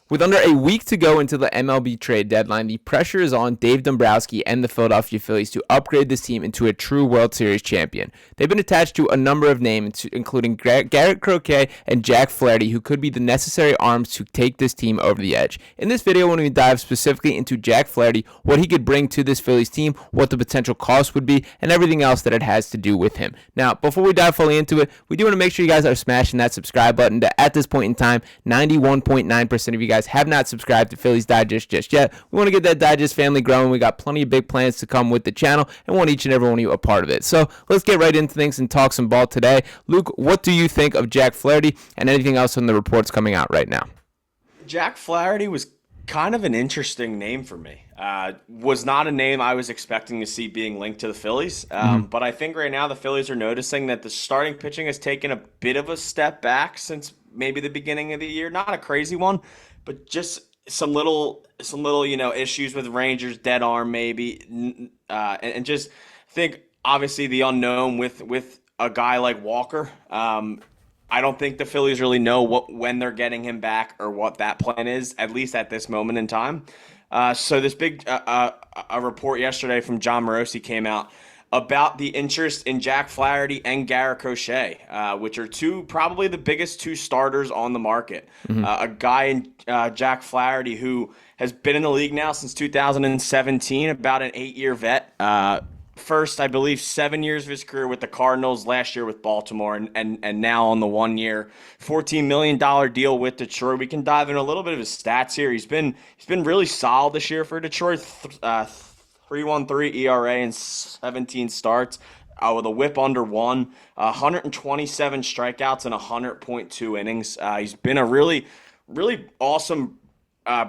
With under a week to go until the MLB trade deadline, the pressure is on Dave Dombrowski and the Philadelphia Phillies to upgrade this team into a true World Series champion. They've been attached to a number of names, including Garrett Croquet and Jack Flaherty, who could be the necessary arms to take this team over the edge. In this video, when we dive specifically into Jack Flaherty, what he could bring to this Phillies team, what the potential cost would be, and everything else that it has to do with him. Now, before we dive fully into it, we do want to make sure you guys are smashing that subscribe button. At this point in time, 91.9% of you guys have not subscribed to Phillies Digest just yet. We want to get that Digest family growing. We got plenty of big plans to come with the channel and want each and every one of you a part of it. So let's get right into things and talk some ball today. Luke, what do you think of Jack Flaherty and anything else on the reports coming out right now? Jack Flaherty was kind of an interesting name for me. Was not a name I was expecting to see being linked to the Phillies. But I think right now the Phillies are noticing that the starting pitching has taken a bit of a step back since maybe the beginning of the year. Not a crazy one, but just some little issues with Rangers, dead arm maybe, and just think obviously the unknown with a guy like Walker. I don't think the Phillies really know when they're getting him back or what that plan is, at least at this moment in time. So this big a report yesterday from John Morosi came out about the interest in Jack Flaherty and Garrett Crochet, which are probably the biggest two starters on the market. A guy in Jack Flaherty who has been in the league now since 2017, about an 8-year vet. First, I believe, 7 years of his career with the Cardinals, last year with Baltimore, and now on the 1-year, $14 million deal with Detroit. We can dive in a little bit of his stats here. He's been really solid this year for Detroit. 3.13 ERA and 17 starts with a whip under 1, 127 strikeouts and 100.2 innings. He's been a really, really awesome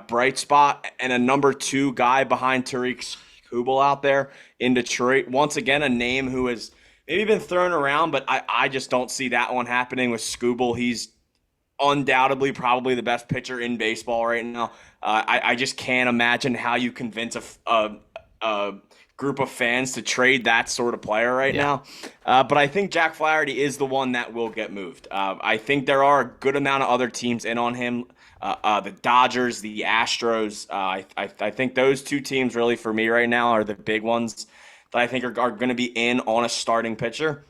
bright spot and a number 2 guy behind Tariq Kubel out there in Detroit. Once again, a name who has maybe been thrown around, but I just don't see that one happening with Skubal. He's undoubtedly probably the best pitcher in baseball right now. I just can't imagine how you convince a group of fans to trade that sort of player right now. But I think Jack Flaherty is the one that will get moved. I think there are a good amount of other teams in on him. The Dodgers, the Astros. I think those two teams really for me right now are the big ones that I think are going to be in on a starting pitcher.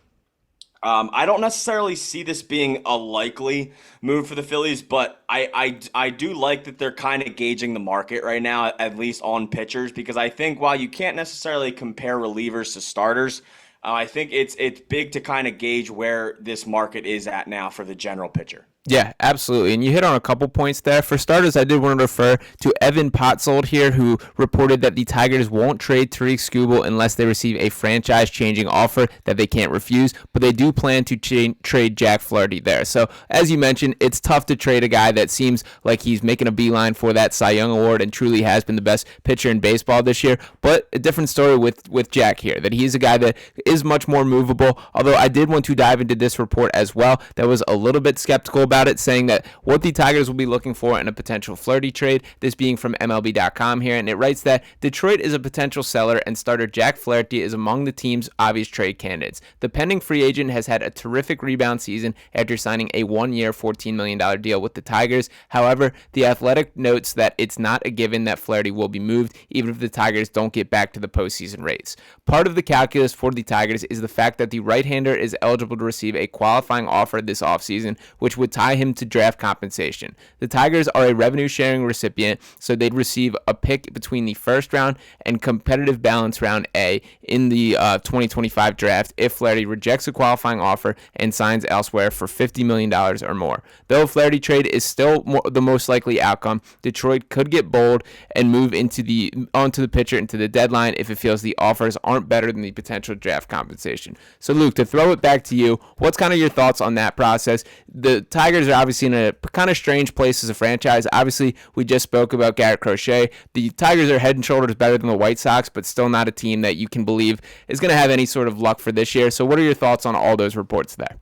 I don't necessarily see this being a likely move for the Phillies, but I do like that they're kind of gauging the market right now, at least on pitchers, because I think while you can't necessarily compare relievers to starters, I think it's big to kind of gauge where this market is at now for the general pitcher. Yeah, absolutely. And you hit on a couple points there. For starters, I did want to refer to Evan Potsold here, who reported that the Tigers won't trade Tariq Skubal unless they receive a franchise-changing offer that they can't refuse, but they do plan to trade Jack Flaherty there. So, as you mentioned, it's tough to trade a guy that seems like he's making a beeline for that Cy Young Award and truly has been the best pitcher in baseball this year, but a different story with Jack here, that he's a guy that is much more movable, although I did want to dive into this report as well that was a little bit skeptical about it, saying that what the Tigers will be looking for in a potential Flaherty trade, this being from MLB.com here, and it writes that Detroit is a potential seller and starter Jack Flaherty is among the team's obvious trade candidates. The pending free agent has had a terrific rebound season after signing a 1-year, $14 million deal with the Tigers. However, The Athletic notes that it's not a given that Flaherty will be moved, even if the Tigers don't get back to the postseason race. Part of the calculus for the Tigers is the fact that the right-hander is eligible to receive a qualifying offer this offseason, which would tie him to draft compensation. The Tigers are a revenue-sharing recipient, so they'd receive a pick between the first round and competitive balance round A in the 2025 draft if Flaherty rejects a qualifying offer and signs elsewhere for $50 million or more. Though a Flaherty trade is still the most likely outcome, Detroit could get bold and move onto the pitcher into the deadline if it feels the offers aren't better than the potential draft compensation. So Luke, to throw it back to you, what's kind of your thoughts on that process? The Tigers are obviously in a kind of strange place as a franchise. Obviously, we just spoke about Garrett Crochet. The Tigers are head and shoulders better than the White Sox, but still not a team that you can believe is going to have any sort of luck for this year. So what are your thoughts on all those reports there?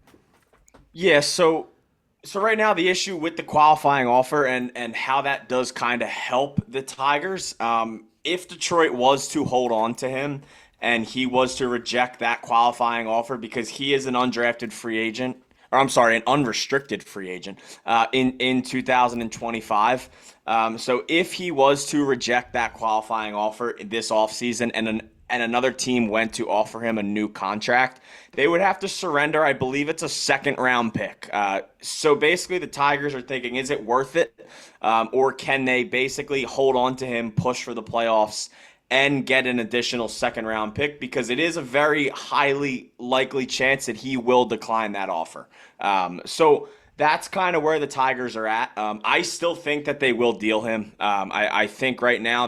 Yeah, so right now the issue with the qualifying offer and how that does kind of help the Tigers, if Detroit was to hold on to him and he was to reject that qualifying offer because he is an undrafted free agent, or I'm sorry, an unrestricted free agent in 2025. So if he was to reject that qualifying offer this offseason and another team went to offer him a new contract, they would have to surrender, I believe it's a second-round pick. So basically the Tigers are thinking, is it worth it? Or can they basically hold on to him, push for the playoffs, and get an additional second-round pick? Because it is a very highly likely chance that he will decline that offer. So that's kind of where the Tigers are at. I still think that they will deal him. I think right now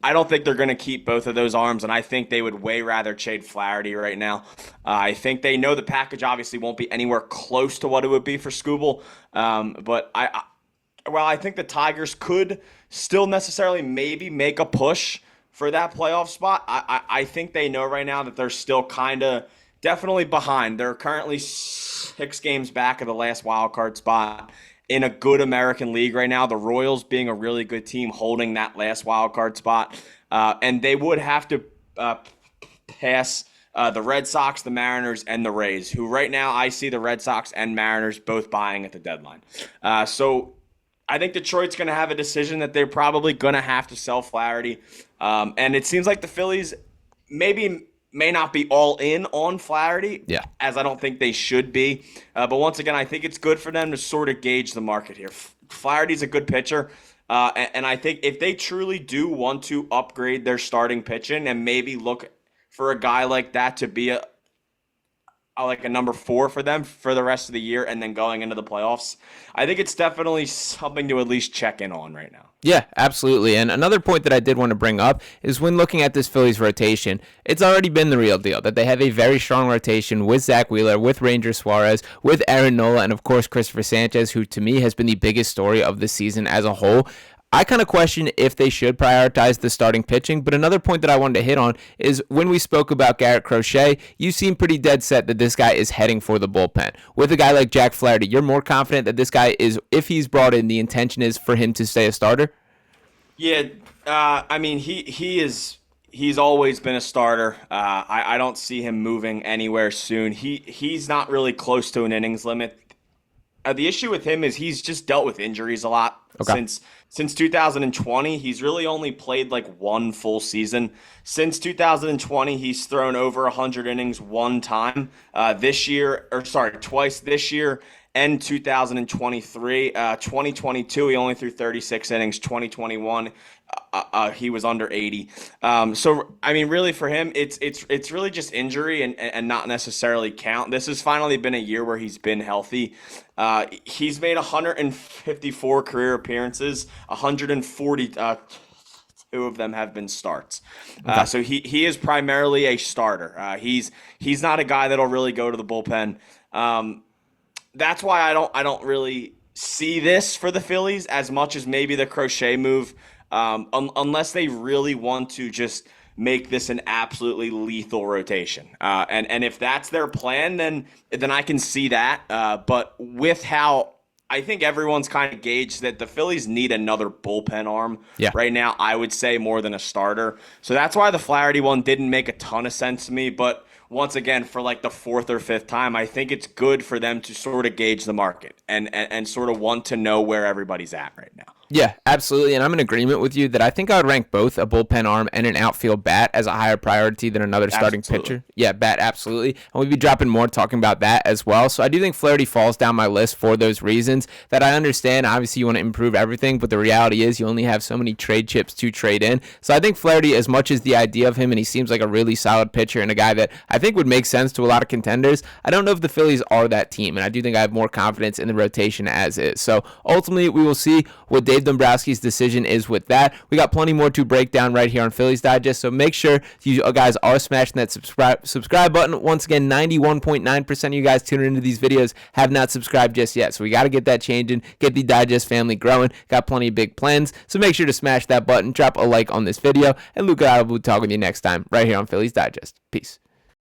I don't think they're going to keep both of those arms, and I think they would way rather trade Flaherty right now. I think they know the package obviously won't be anywhere close to what it would be for Skubal, but I think the Tigers could still necessarily maybe make a push for that playoff spot. I think they know right now that they're still kind of definitely behind. They're currently 6 games back of the last wild card spot in a good American League right now. The Royals being a really good team holding that last wild card spot. And they would have to pass the Red Sox, the Mariners, and the Rays, who right now I see the Red Sox and Mariners both buying at the deadline. So I think Detroit's going to have a decision that they're probably going to have to sell Flaherty. And it seems like the Phillies may not be all in on Flaherty, as I don't think they should be. But once again, I think it's good for them to sort of gauge the market here. Flaherty's a good pitcher, and I think if they truly do want to upgrade their starting pitching and maybe look for a guy like that to be like a number 4 for them for the rest of the year and then going into the playoffs, I think it's definitely something to at least check in on right now. Yeah, absolutely. And another point that I did want to bring up is when looking at this Phillies rotation, it's already been the real deal that they have a very strong rotation with Zack Wheeler, with Ranger Suarez, with Aaron Nola, and of course Christopher Sanchez, who to me has been the biggest story of the season as a whole. I kind of question if they should prioritize the starting pitching, but another point that I wanted to hit on is when we spoke about Garrett Crochet, you seem pretty dead set that this guy is heading for the bullpen. With a guy like Jake Flaherty, you're more confident that this guy is, if he's brought in, the intention is for him to stay a starter? Yeah, I mean, he's always been a starter. I don't see him moving anywhere soon. He's not really close to an innings limit. The issue with him is he's just dealt with injuries a lot. Okay. Since 2020, he's really only played like one full season. Since 2020, he's thrown over 100 innings twice this year and 2023. 2022, he only threw 36 innings. 2021, he was under 80. So I mean, really for him, it's really just injury and not necessarily count. This has finally been a year where he's been healthy. He's made 154 career appearances. 142 of them have been starts. So he is primarily a starter. He's not a guy that'll really go to the bullpen. That's why I don't really see this for the Phillies as much as maybe the Crochet move, unless they really want to just make this an absolutely lethal rotation. And if that's their plan, then I can see that. But with how I think everyone's kind of gauged that the Phillies need another bullpen arm right now, I would say more than a starter. So that's why the Flaherty one didn't make a ton of sense to me. But once again, for like the 4th or 5th time, I think it's good for them to sort of gauge the market and sort of want to know where everybody's at right now. Yeah, absolutely. And I'm in agreement with you that I think I would rank both a bullpen arm and an outfield bat as a higher priority than another starting pitcher. Yeah, bat, absolutely. And we'll be dropping more talking about that as well. So I do think Flaherty falls down my list for those reasons that I understand. Obviously, you want to improve everything, but the reality is you only have so many trade chips to trade in. So I think Flaherty, as much as the idea of him, and he seems like a really solid pitcher and a guy that I think would make sense to a lot of contenders, I don't know if the Phillies are that team. And I do think I have more confidence in the rotation as is. So ultimately, we will see what Dave Dombrowski's decision is with that. We got plenty more to break down right here on Phillies Digest, so make sure you guys are smashing that subscribe button. Once again, 91.9% of you guys tuning into these videos have not subscribed just yet, so we got to get that changing, get the Digest family growing. Got plenty of big plans, so make sure to smash that button, drop a like on this video, and Luke and I will talk with you next time right here on Phillies Digest. Peace.